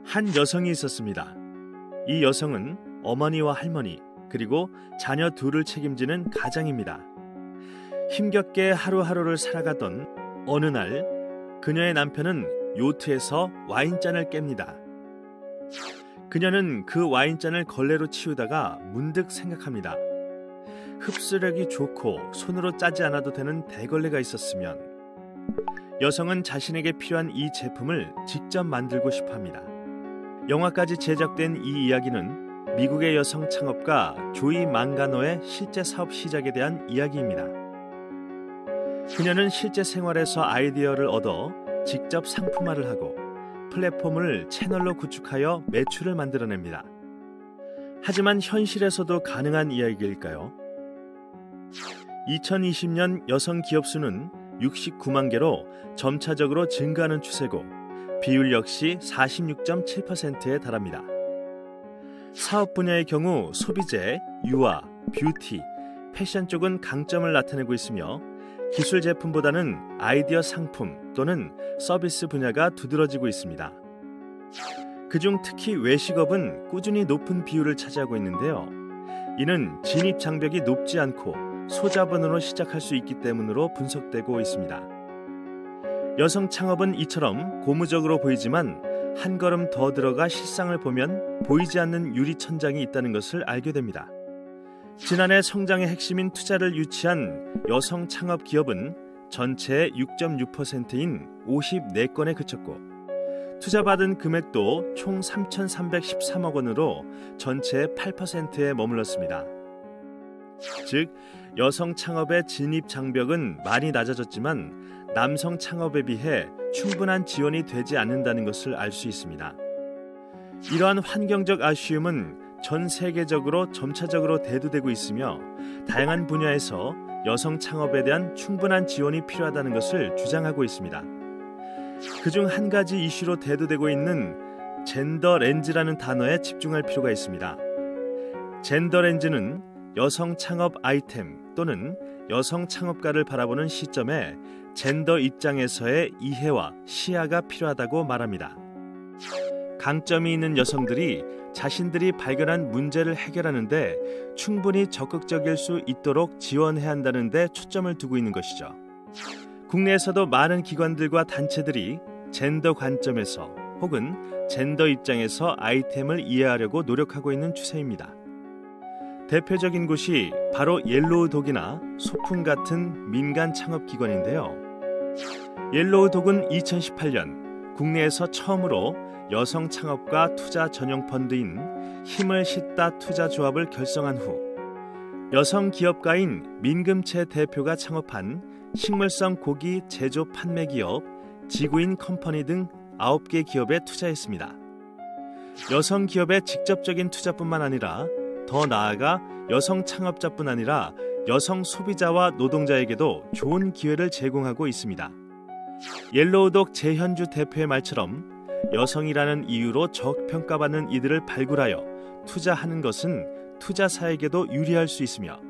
한 여성이 있었습니다. 이 여성은 어머니와 할머니 그리고 자녀 둘을 책임지는 가장입니다. 힘겹게 하루하루를 살아가던 어느 날 그녀의 남편은 요트에서 와인잔을 깹니다. 그녀는 그 와인잔을 걸레로 치우다가 문득 생각합니다. 흡수력이 좋고 손으로 짜지 않아도 되는 대걸레가 있었으면. 여성은 자신에게 필요한 이 제품을 직접 만들고 싶어합니다. 영화까지 제작된 이 이야기는 미국의 여성 창업가 조이 망가노의 실제 사업 시작에 대한 이야기입니다. 그녀는 실제 생활에서 아이디어를 얻어 직접 상품화를 하고 플랫폼을 채널로 구축하여 매출을 만들어냅니다. 하지만 현실에서도 가능한 이야기일까요? 2020년 여성 기업 수는 69만 개로 점차적으로 증가하는 추세고 비율 역시 46.7%에 달합니다. 사업 분야의 경우 소비재, 유아, 뷰티, 패션 쪽은 강점을 나타내고 있으며 기술 제품보다는 아이디어 상품 또는 서비스 분야가 두드러지고 있습니다. 그중 특히 외식업은 꾸준히 높은 비율을 차지하고 있는데요. 이는 진입 장벽이 높지 않고 소자본으로 시작할 수 있기 때문으로 분석되고 있습니다. 여성 창업은 이처럼 고무적으로 보이지만 한 걸음 더 들어가 실상을 보면 보이지 않는 유리천장이 있다는 것을 알게 됩니다. 지난해 성장의 핵심인 투자를 유치한 여성 창업 기업은 전체의 6.6%인 54건에 그쳤고 투자받은 금액도 총 3,313억 원으로 전체의 8%에 머물렀습니다. 즉, 여성 창업의 진입 장벽은 많이 낮아졌지만 남성 창업에 비해 충분한 지원이 되지 않는다는 것을 알 수 있습니다. 이러한 환경적 아쉬움은 전 세계적으로 점차적으로 대두되고 있으며 다양한 분야에서 여성 창업에 대한 충분한 지원이 필요하다는 것을 주장하고 있습니다. 그중 한 가지 이슈로 대두되고 있는 젠더 렌즈라는 단어에 집중할 필요가 있습니다. 젠더 렌즈는 여성 창업 아이템 또는 여성 창업가를 바라보는 시점에 젠더 입장에서의 이해와 시야가 필요하다고 말합니다. 강점이 있는 여성들이 자신들이 발견한 문제를 해결하는데 충분히 적극적일 수 있도록 지원해야 한다는 데 초점을 두고 있는 것이죠. 국내에서도 많은 기관들과 단체들이 젠더 관점에서 혹은 젠더 입장에서 아이템을 이해하려고 노력하고 있는 추세입니다. 대표적인 곳이 바로 옐로우독이나 소풍 같은 민간 창업기관인데요. 옐로우독은 2018년 국내에서 처음으로 여성 창업과 투자 전용 펀드인 힘을 싣다 투자조합을 결성한 후 여성 기업가인 민금채 대표가 창업한 식물성 고기 제조 판매 기업 지구인 컴퍼니 등 9개 기업에 투자했습니다. 여성 기업의 직접적인 투자뿐만 아니라 더 나아가 여성 창업자뿐 아니라 여성 소비자와 노동자에게도 좋은 기회를 제공하고 있습니다. 옐로우독 재현주 대표의 말처럼 여성이라는 이유로 저평가받는 이들을 발굴하여 투자하는 것은 투자사에게도 유리할 수 있으며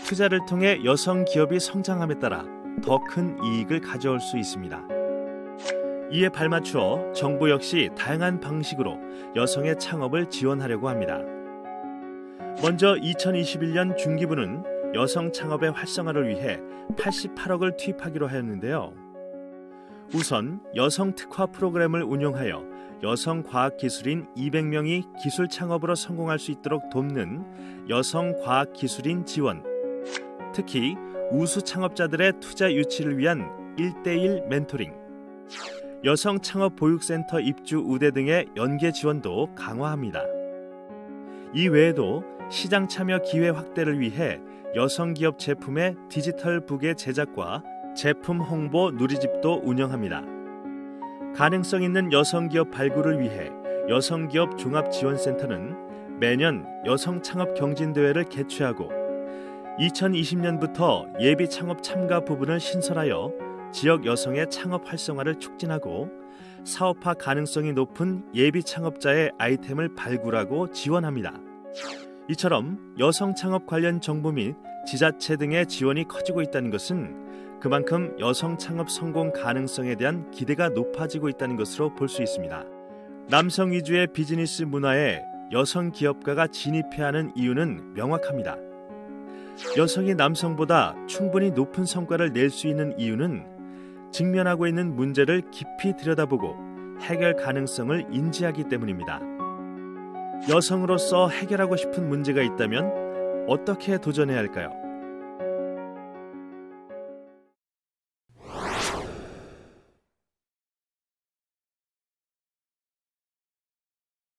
투자를 통해 여성 기업이 성장함에 따라 더 큰 이익을 가져올 수 있습니다. 이에 발맞추어 정부 역시 다양한 방식으로 여성의 창업을 지원하려고 합니다. 먼저 2021년 중기부는 여성 창업의 활성화를 위해 88억을 투입하기로 하였는데요. 우선 여성 특화 프로그램을 운영하여 여성 과학기술인 200명이 기술 창업으로 성공할 수 있도록 돕는 여성 과학기술인 지원, 특히 우수 창업자들의 투자 유치를 위한 1:1 멘토링, 여성 창업 보육센터 입주 우대 등의 연계 지원도 강화합니다. 이 외에도 시장 참여 기회 확대를 위해 여성 기업 제품의 디지털 부계 제작과 제품 홍보 누리집도 운영합니다. 가능성 있는 여성 기업 발굴을 위해 여성 기업 종합지원센터는 매년 여성 창업 경진대회를 개최하고 2020년부터 예비 창업 참가 부분을 신설하여 지역 여성의 창업 활성화를 촉진하고 사업화 가능성이 높은 예비 창업자의 아이템을 발굴하고 지원합니다. 이처럼 여성 창업 관련 정보 및 지자체 등의 지원이 커지고 있다는 것은 그만큼 여성 창업 성공 가능성에 대한 기대가 높아지고 있다는 것으로 볼 수 있습니다. 남성 위주의 비즈니스 문화에 여성 기업가가 진입해야 하는 이유는 명확합니다. 여성이 남성보다 충분히 높은 성과를 낼 수 있는 이유는 직면하고 있는 문제를 깊이 들여다보고 해결 가능성을 인지하기 때문입니다. 여성으로서 해결하고 싶은 문제가 있다면 어떻게 도전해야 할까요?